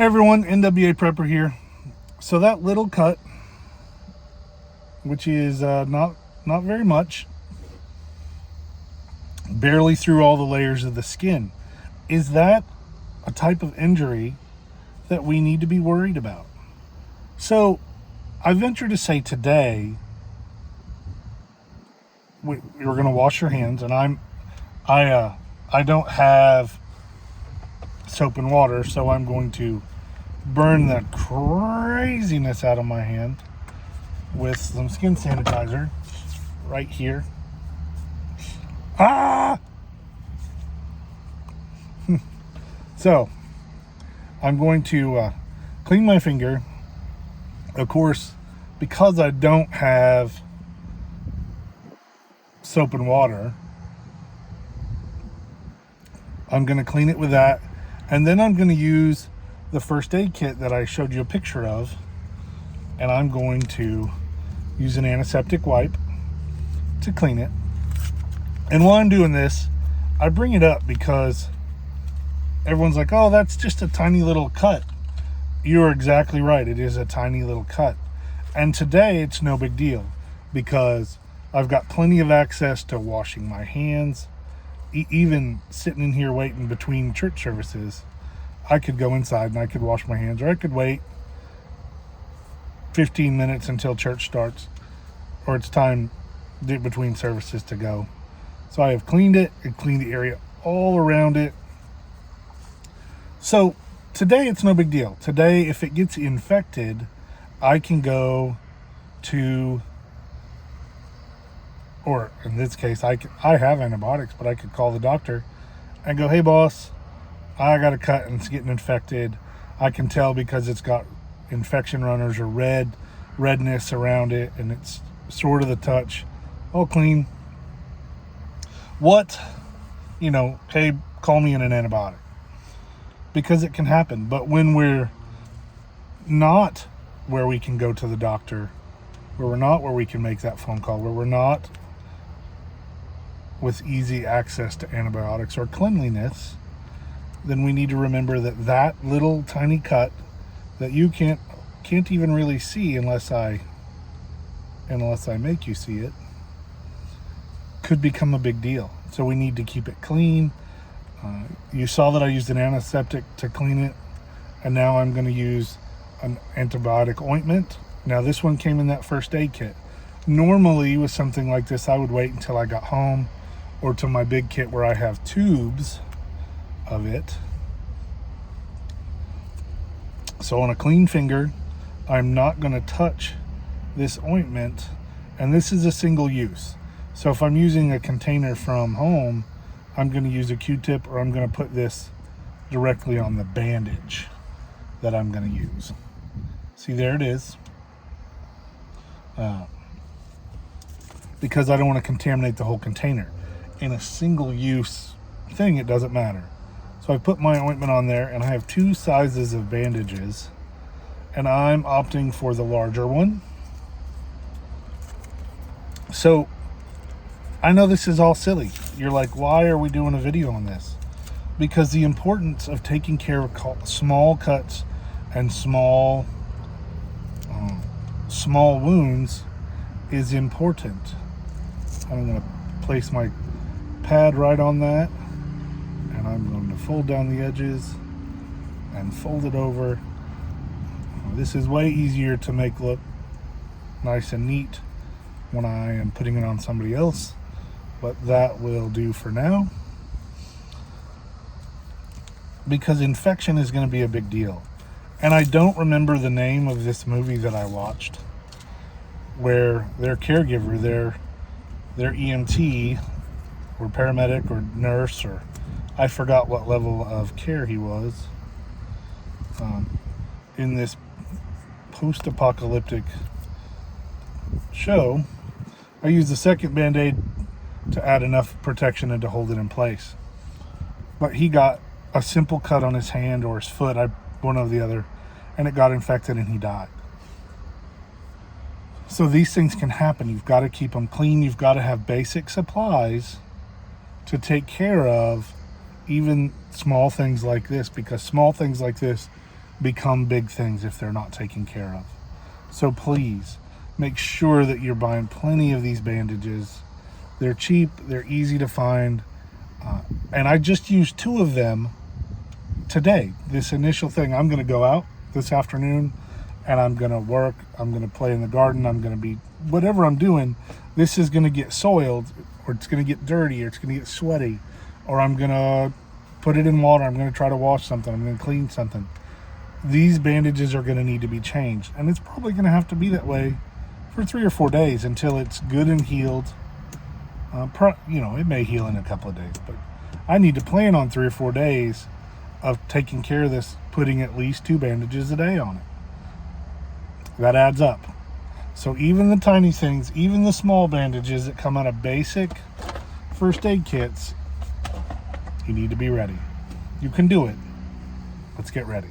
Hey everyone, NWA Prepper here. So that little cut, which is not very much, barely through all the layers of the skin, is that a type of injury that we need to be worried about? So I venture to say today we're going to wash your hands, and I don't have soap and water, so I'm going to burn the craziness out of my hand with some skin sanitizer right here. So I'm going to clean my finger. Of course, because I don't have soap and water, I'm going to clean it with that, and then I'm going to use the first aid kit that I showed you a picture of, and I'm going to use an antiseptic wipe to clean it. And while I'm doing this, I bring it up because everyone's like, oh, that's just a tiny little cut. You're exactly right. It is a tiny little cut. And today it's no big deal because I've got plenty of access to washing my hands. Even sitting in here waiting between church services, I could go inside and I could wash my hands, or I could wait 15 minutes until church starts, or it's time between services to go. So I have cleaned it and cleaned the area all around it. So today it's no big deal. Today, if it gets infected, I can go to, or in this case, I have antibiotics, but I could call the doctor and go, hey boss, I got a cut and it's getting infected. I can tell because it's got infection runners or redness around it, and it's sort of the touch, all clean. Hey, call me in an antibiotic, because it can happen. But when we're not where we can go to the doctor, where we're not where we can make that phone call, where we're not with easy access to antibiotics or cleanliness, then we need to remember that little tiny cut that you can't even really see unless I make you see it, could become a big deal. So we need to keep it clean. You saw that I used an antiseptic to clean it, and now I'm going to use an antibiotic ointment. Now this one came in that first aid kit. Normally with something like this, I would wait until I got home, or to my big kit where I have tubes of it. So on a clean finger, I'm not going to touch this ointment, and this is a single use. So if I'm using a container from home, I'm going to use a Q-tip, or I'm going to put this directly on the bandage that I'm going to use. See, there it is. Because I don't want to contaminate the whole container. In a single use thing, it doesn't matter. So I put my ointment on there, and I have two sizes of bandages, and I'm opting for the larger one. So I know this is all silly. You're like, why are we doing a video on this? Because the importance of taking care of small cuts and small wounds is important. I'm going to place my pad right on that, and I'm going to fold down the edges and fold it over. This is way easier to make look nice and neat when I am putting it on somebody else, but that will do for now, because infection is going to be a big deal. And I don't remember the name of this movie that I watched where their caregiver, their EMT or paramedic or nurse, or I forgot what level of care he was, in this post-apocalyptic show. I used the second Band-Aid to add enough protection and to hold it in place. But he got a simple cut on his hand or his foot, one or the other, and it got infected and he died. So these things can happen. You've got to keep them clean. You've got to have basic supplies to take care of even small things like this, because small things like this become big things if they're not taken care of. So please make sure that you're buying plenty of these bandages. They're cheap, they're easy to find, and I just used 2 of them today. This initial thing, I'm going to go out this afternoon and I'm going to work, I'm going to play in the garden, I'm going to be, whatever I'm doing, this is going to get soiled, or it's going to get dirty, or it's going to get sweaty, or I'm going to put it in water, I'm going to try to wash something, I'm going to clean something. These bandages are going to need to be changed, and it's probably going to have to be that way for 3 or 4 days until it's good and healed. It may heal in a couple of days, but I need to plan on 3 or 4 days of taking care of this, putting at least 2 bandages a day on it. That adds up. So even the tiny things, even the small bandages that come out of basic first aid kits, you need to be ready. You can do it. Let's get ready.